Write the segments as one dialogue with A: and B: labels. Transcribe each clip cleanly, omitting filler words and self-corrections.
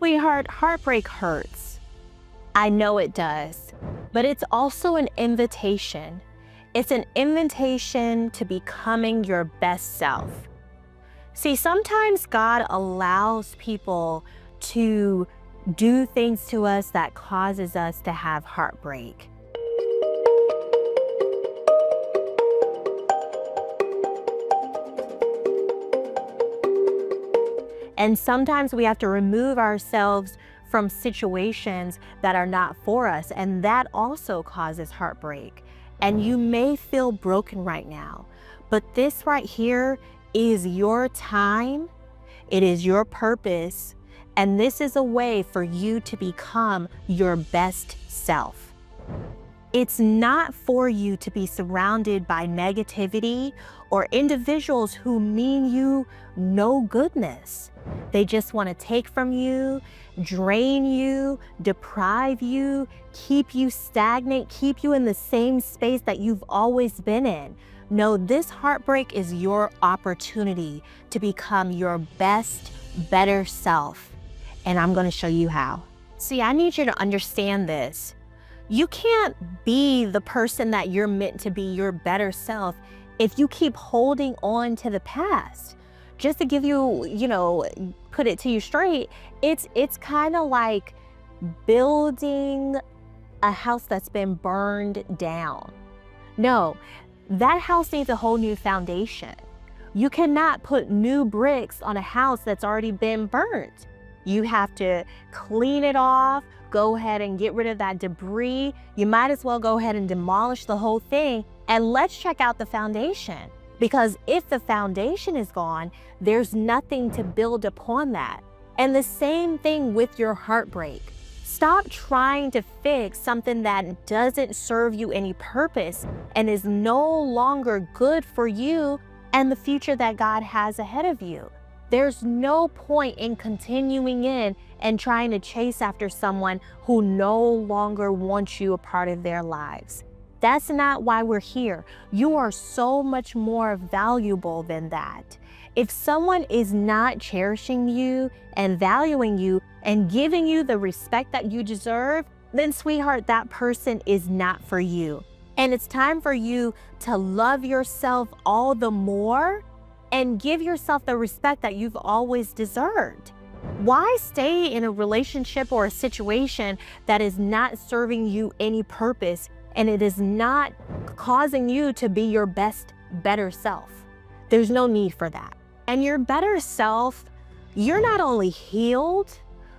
A: sweetheart, heartbreak hurts. I know it does, but it's also an invitation. It's an invitation to becoming your best self. See, sometimes God allows people to do things to us that causes us to have heartbreak. And sometimes we have to remove ourselves from situations that are not for us, and that also causes heartbreak. And you may feel broken right now, but this right here is your time, it is your purpose, and this is a way for you to become your best self. It's not for you to be surrounded by negativity or individuals who mean you no goodness. They just want to take from you, drain you, deprive you, keep you stagnant, keep you in the same space that you've always been in. No, this heartbreak is your opportunity to become your best, better self. And I'm going to show you how. See, I need you to understand this. You can't be the person that you're meant to be, your better self, if you keep holding on to the past. Just to give you, put it to you straight, it's kind of like building a house that's been burned down. No, that house needs a whole new foundation. You cannot put new bricks on a house that's already been burnt. You have to clean it off, go ahead and get rid of that debris. You might as well go ahead and demolish the whole thing, and let's check out the foundation. Because if the foundation is gone, there's nothing to build upon that. And the same thing with your heartbreak. Stop trying to fix something that doesn't serve you any purpose and is no longer good for you and the future that God has ahead of you. There's no point in continuing in and trying to chase after someone who no longer wants you a part of their lives. That's not why we're here. You are so much more valuable than that. If someone is not cherishing you and valuing you and giving you the respect that you deserve, then sweetheart, that person is not for you. And it's time for you to love yourself all the more and give yourself the respect that you've always deserved. Why stay in a relationship or a situation that is not serving you any purpose and it is not causing you to be your best, better self? There's no need for that. And your better self, you're not only healed,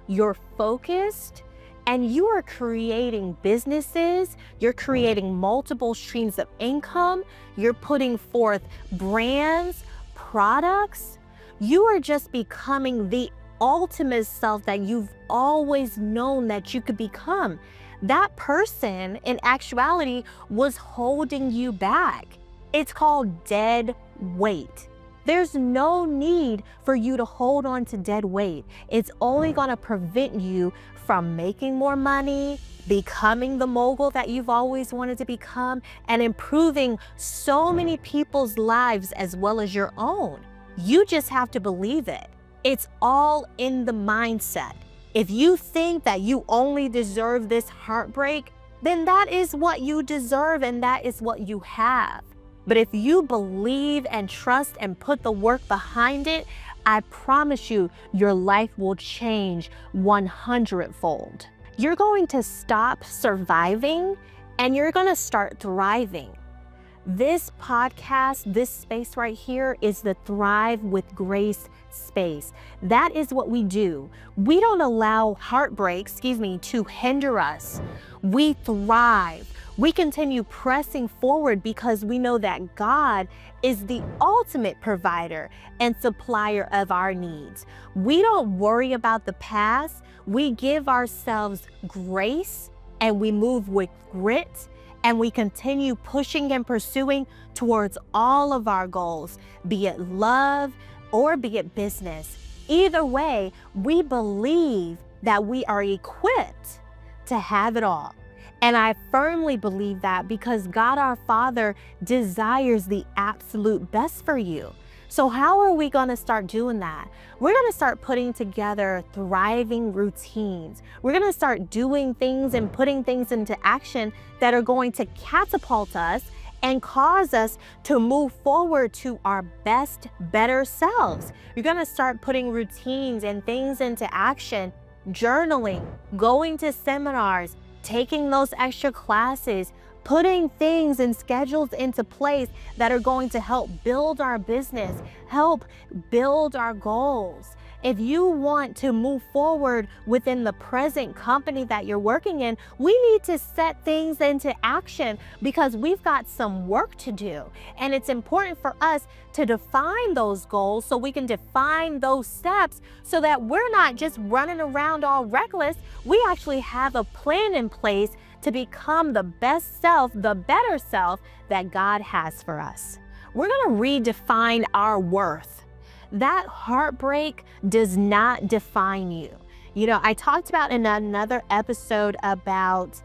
A: you're focused, and you are creating businesses, you're creating multiple streams of income, you're putting forth brands, products. You are just becoming the ultimate self that you've always known that you could become. That person, in actuality, was holding you back. It's called dead weight. There's no need for you to hold on to dead weight. It's only going to prevent you from making more money, becoming the mogul that you've always wanted to become, and improving so many people's lives as well as your own. You just have to believe it. It's all in the mindset. If you think that you only deserve this heartbreak, then that is what you deserve and that is what you have. But if you believe and trust and put the work behind it, I promise you, your life will change 100-fold. You're going to stop surviving and you're going to start thriving. This podcast, this space right here is the Thrive with Grace space. That is what we do. We don't allow heartbreak, to hinder us. We thrive. We continue pressing forward because we know that God is the ultimate provider and supplier of our needs. We don't worry about the past. We give ourselves grace and we move with grit and we continue pushing and pursuing towards all of our goals, be it love or be it business. Either way, we believe that we are equipped to have it all. And I firmly believe that because God our Father desires the absolute best for you. So how are we going to start doing that? We're going to start putting together thriving routines. We're going to start doing things and putting things into action that are going to catapult us and cause us to move forward to our best, better selves. You're going to start putting routines and things into action, journaling, going to seminars, taking those extra classes, putting things and schedules into place that are going to help build our business, help build our goals. If you want to move forward within the present company that you're working in, we need to set things into action because we've got some work to do. And it's important for us to define those goals so we can define those steps so that we're not just running around all reckless. We actually have a plan in place to become the best self, the better self that God has for us. We're going to redefine our worth. That heartbreak does not define you. You know, I talked about in another episode about,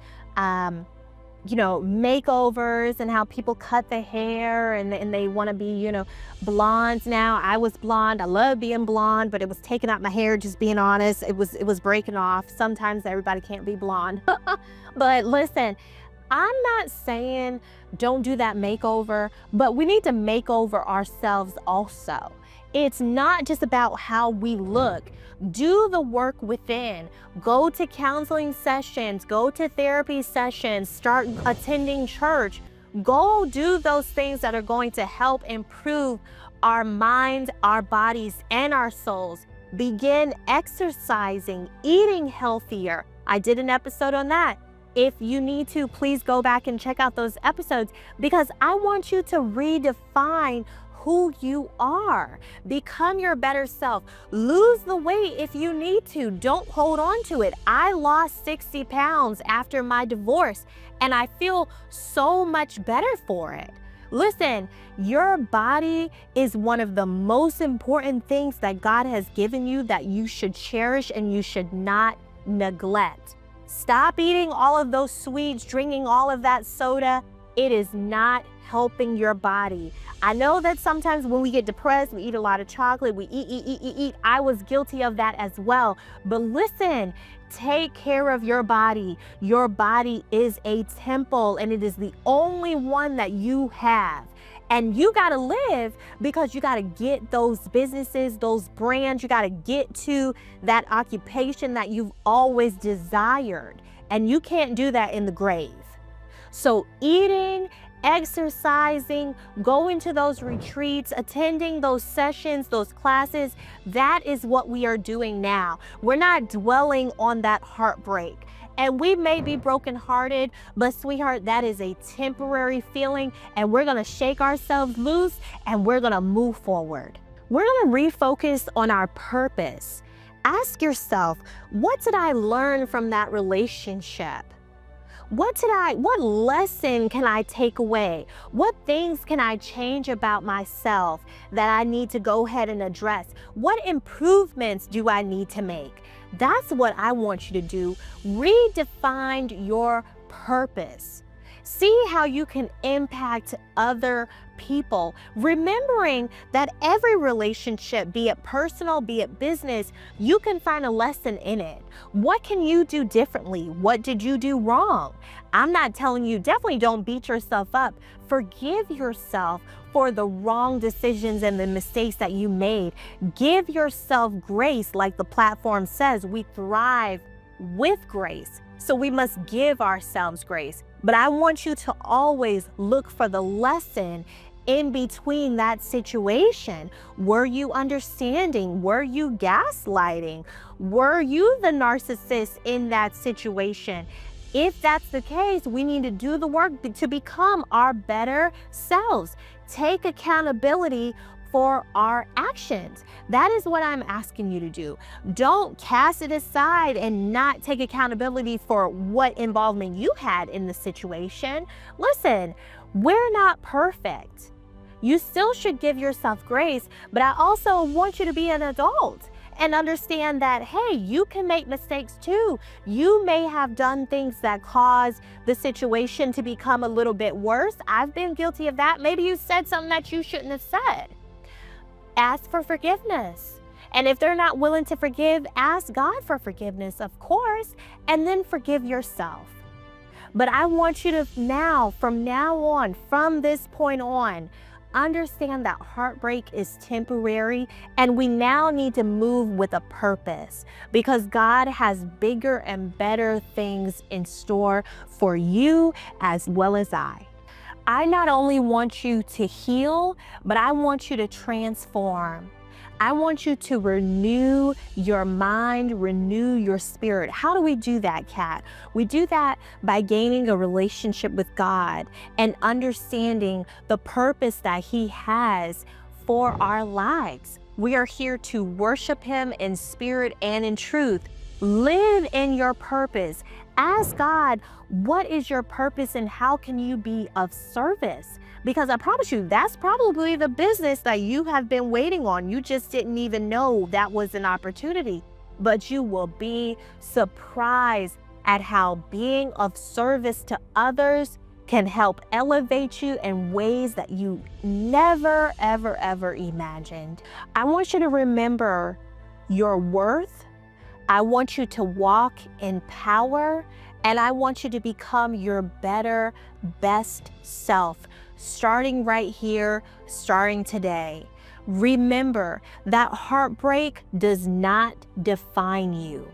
A: makeovers and how people cut the hair and they want to be, blonde now. I was blonde. I love being blonde, but it was taking out my hair, just being honest. It was breaking off. Sometimes everybody can't be blonde. But listen, I'm not saying don't do that makeover, but we need to make over ourselves also. It's not just about how we look. Do the work within. Go to counseling sessions, go to therapy sessions, start attending church. Go do those things that are going to help improve our minds, our bodies, and our souls. Begin exercising, eating healthier. I did an episode on that. If you need to, please go back and check out those episodes because I want you to redefine who you are. Become your better self. Lose the weight if you need to. Don't hold on to it. I lost 60 pounds after my divorce and I feel so much better for it. Listen, your body is one of the most important things that God has given you that you should cherish and you should not neglect. Stop eating all of those sweets, drinking all of that soda. It is not helping your body. I know that sometimes when we get depressed, we eat a lot of chocolate, we eat. I was guilty of that as well. But listen, take care of your body. Your body is a temple and it is the only one that you have. And you got to live because you got to get those businesses, those brands, you got to get to that occupation that you've always desired. And you can't do that in the grave. So eating, exercising, going to those retreats, attending those sessions, those classes, that is what we are doing now. We're not dwelling on that heartbreak. And we may be brokenhearted, but sweetheart, that is a temporary feeling and we're gonna shake ourselves loose and we're gonna move forward. We're gonna refocus on our purpose. Ask yourself, what did I learn from that relationship? What lesson can I take away? What things can I change about myself that I need to go ahead and address? What improvements do I need to make? That's what I want you to do. Redefine your purpose. See how you can impact other people, remembering that every relationship, be it personal, be it business, you can find a lesson in it. What can you do differently? What did you do wrong? I'm not telling you, definitely don't beat yourself up. Forgive yourself for the wrong decisions and the mistakes that you made. Give yourself grace, like the platform says, we thrive with grace. So we must give ourselves grace. But I want you to always look for the lesson in between that situation. Were you understanding? Were you gaslighting? Were you the narcissist in that situation? If that's the case, we need to do the work to become our better selves. Take accountability for our actions. That is what I'm asking you to do. Don't cast it aside and not take accountability for what involvement you had in the situation. Listen, we're not perfect. You still should give yourself grace, but I also want you to be an adult and understand that, hey, you can make mistakes too. You may have done things that cause the situation to become a little bit worse. I've been guilty of that. Maybe you said something that you shouldn't have said. ask for forgiveness. And if they're not willing to forgive, ask God for forgiveness, of course, and then forgive yourself. But I want you to from this point on, understand that heartbreak is temporary, and we now need to move with a purpose, because God has bigger and better things in store for you as well as I. I not only want you to heal, but I want you to transform. I want you to renew your mind, renew your spirit. How do we do that, Kat? We do that by gaining a relationship with God and understanding the purpose that He has for our lives. We are here to worship Him in spirit and in truth. Live in your purpose. Ask God, what is your purpose and how can you be of service? Because I promise you, that's probably the business that you have been waiting on. You just didn't even know that was an opportunity. But you will be surprised at how being of service to others can help elevate you in ways that you never, ever, ever imagined. I want you to remember your worth. I want you to walk in power, and I want you to become your better, best self, starting right here, starting today. Remember that heartbreak does not define you.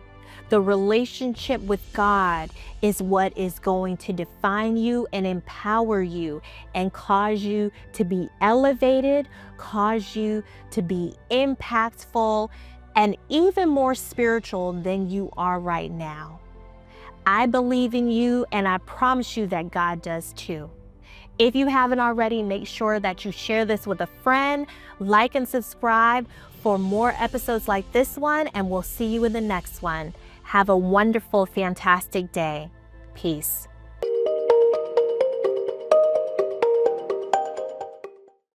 A: The relationship with God is what is going to define you and empower you and cause you to be elevated, cause you to be impactful, and even more spiritual than you are right now. I believe in you, and I promise you that God does too. If you haven't already, make sure that you share this with a friend, like and subscribe for more episodes like this one, and we'll see you in the next one. Have a wonderful, fantastic day. Peace.